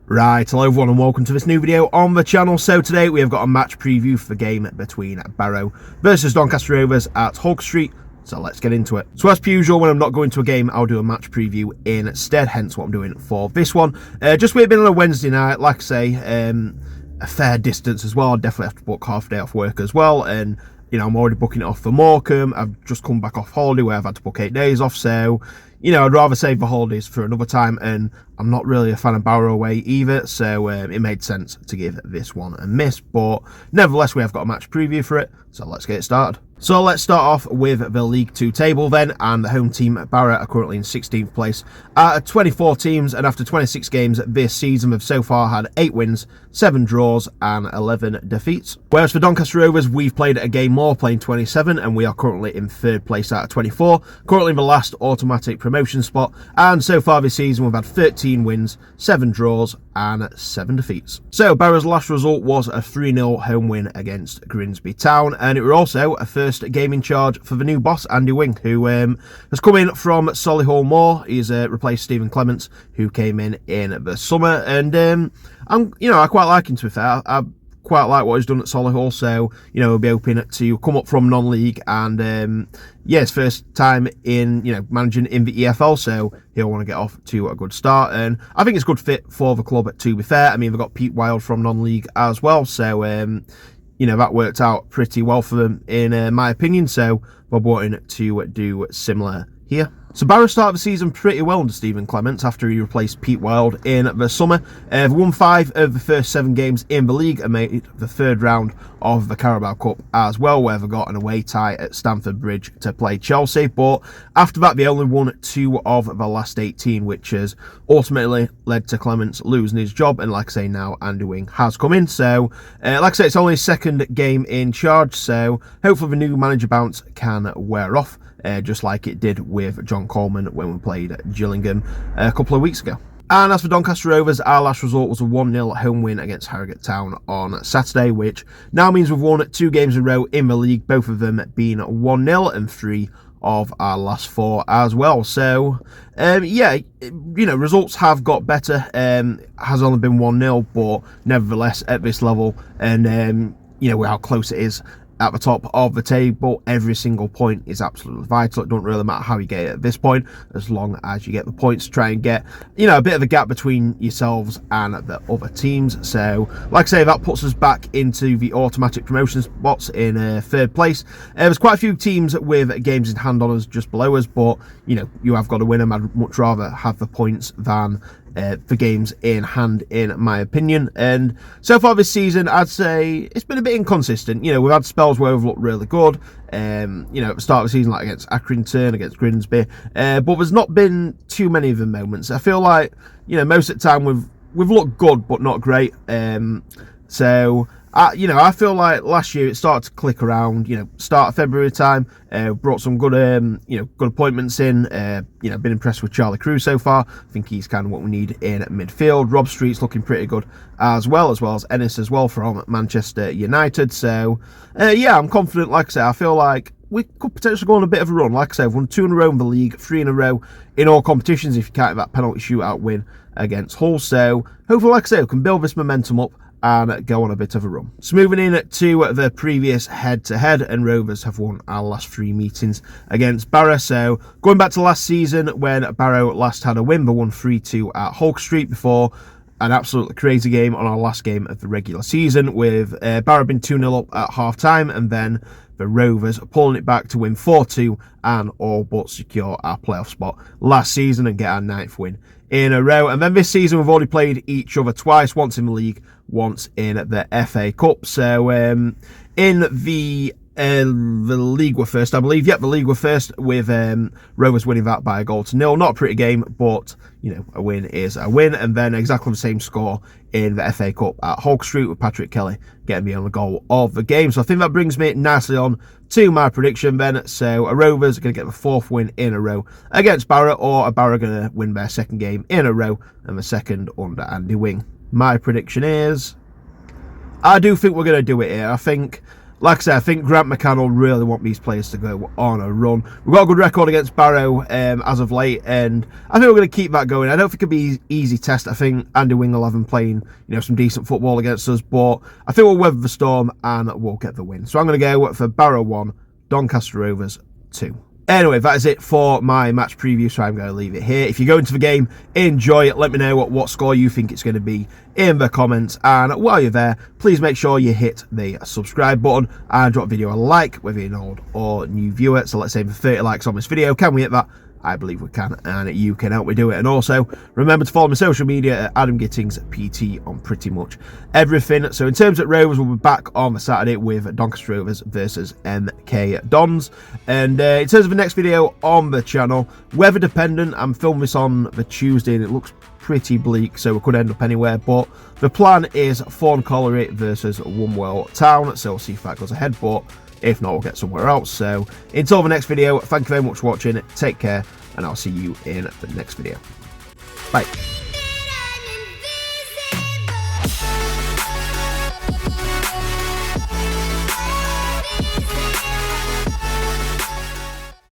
Right, hello everyone and welcome to this new video on the channel. So today we have got a match preview for the game between Barrow versus Doncaster Rovers at Hog Street. So let's get into it. So as per usual, when I'm not going to a game, I'll do a match preview instead, hence what I'm doing for this one. Just with it being on a Wednesday night, like I say, a fair distance as well. I definitely have to book half a day off work as well, and you know, I'm already booking it off for Morecambe. I've just come back off holiday where I've had to book 8 days off, so you know, I'd rather save the holidays for another time, and I'm not really a fan of Barrow away either, so it made sense to give this one a miss. But nevertheless, we have got a match preview for it, so let's get it started. So let's start off with the League 2 table then, and the home team Barrow are currently in 16th place out of 24 teams, and after 26 games this season they've so far had 8 wins, 7 draws and 11 defeats. Whereas for Doncaster Rovers, we've played a game more, playing 27, and we are currently in 3rd place out of 24, currently in the last automatic promotion spot, and so far this season we've had 13 wins, 7 draws and 7 defeats. So Barrow's last result was a 3-0 home win against Grimsby Town, and it was also a first game in charge for the new boss Andy Wing, who has come in from Solihull Moor. He's replaced Stephen Clements, who came in the summer, and I quite like him, to be fair. I quite like what he's done at Solihull, so you know, he'll be hoping to come up from non-league, and yeah, his first time in managing in the EFL, so he'll want to get off to a good start, and I think it's a good fit for the club, to be fair. I mean, they've got Pete Wild from non-league as well, so you know, that worked out pretty well for them in my opinion, so we're wanting to do similar here. So Barrow started the season pretty well under Stephen Clements after he replaced Pete Wild in the summer. They've won 5 of the first 7 games in the league and made the 3rd round of the Carabao Cup as well, where they got an away tie at Stamford Bridge to play Chelsea. But after that, they only won 2 of the last 18, which has ultimately led to Clements losing his job. And like I say, now Andy Wing has come in. So like I say, it's only his 2nd game in charge, so hopefully the new manager bounce can wear off. Just like it did with John Coleman when we played Gillingham a couple of weeks ago. And as for Doncaster Rovers, our last result was a 1-0 home win against Harrogate Town on Saturday, which now means we've won 2 games in a row in the league, both of them being 1-0 and 3 of our last 4 as well. So yeah, you know, results have got better. Has only been 1-0, but nevertheless at this level, and you know how close it is at the top of the table, every single point is absolutely vital. It doesn't really matter how you get it at this point, as long as you get the points to try and get, you know, a bit of a gap between yourselves and the other teams. So like I say, that puts us back into the automatic promotion spots in 3rd place. There's quite a few teams with games in hand on us just below us, but you know, you have got to win them. I'd much rather have the points than for games in hand, in my opinion. And so far this season, I'd say it's been a bit inconsistent. You know, we've had spells where we've looked really good, you know, at the start of the season, like against Accrington, against Grimsby, but there's not been too many of the moments. I feel like, you know, most of the time we've looked good but not great. So you know, I feel like last year it started to click around, you know, start of February time, brought some good, you know, good appointments in, you know, been impressed with Charlie Crew so far. I think he's kind of what we need in midfield. Rob Street's looking pretty good as well as Ennis as well from Manchester United. So, yeah, I'm confident. Like I say, I feel like we could potentially go on a bit of a run. Like I say, I've won 2 in a row in the league, 3 in a row in all competitions if you count that penalty shootout win against Hull. So, hopefully, like I say, we can build this momentum up and go on a bit of a run. So moving in to the previous head-to-head, and Rovers have won our last 3 meetings against Barrow. So going back to last season when Barrow last had a win, they won 3-2 at Hog Street before an absolutely crazy game on our last game of the regular season, with Barrow being 2-0 up at half-time, and then the Rovers pulling it back to win 4-2 and all but secure our playoff spot last season and get our 9th win in a row. And then this season we've already played each other twice, once in the league, once in the FA Cup. So in the league were first, I believe. Yep, the league were first, with Rovers winning that by 1-0. Not a pretty game, but you know, a win is a win. And then exactly the same score in the FA Cup at Hog Street, with Patrick Kelly getting me on the goal of the game. So I think that brings me nicely on to my prediction then. So a Rovers are going to get the 4th win in a row against Barrow, or a Barrow going to win their 2nd game in a row and the 2nd under Andy Wing. My prediction is, I do think we're going to do it here. I think like I said, I think Grant McCann will really want these players to go on a run. We've got a good record against Barrow as of late, and I think we're going to keep that going. I don't think it'll be an easy test. I think Andy Wing will have him playing, some decent football against us, but I think we'll weather the storm and we'll get the win. So I'm going to go for Barrow 1, Doncaster Rovers 2. Anyway, that is it for my match preview, so I'm going to leave it here. If you go into the game, enjoy it. Let me know what score you think it's going to be in the comments. And while you're there, please make sure you hit the subscribe button and drop the video a like, whether you're an old or new viewer. So let's aim for 30 likes on this video. Can we hit that? I believe we can, and you can help me do it. And also, remember to follow my social media at Adam Gittings PT on pretty much everything. So in terms of Rovers, we'll be back on the Saturday with Doncaster Rovers versus MK Dons. And in terms of the next video on the channel, weather dependent, I'm filming this on the Tuesday and it looks pretty bleak, so we could end up anywhere, but the plan is Fawn Colliery versus Wumwell Town, so we'll see if that goes ahead, but if not, we'll get somewhere else. So until the next video, thank you very much for watching, take care, and I'll see you in the next video. Bye.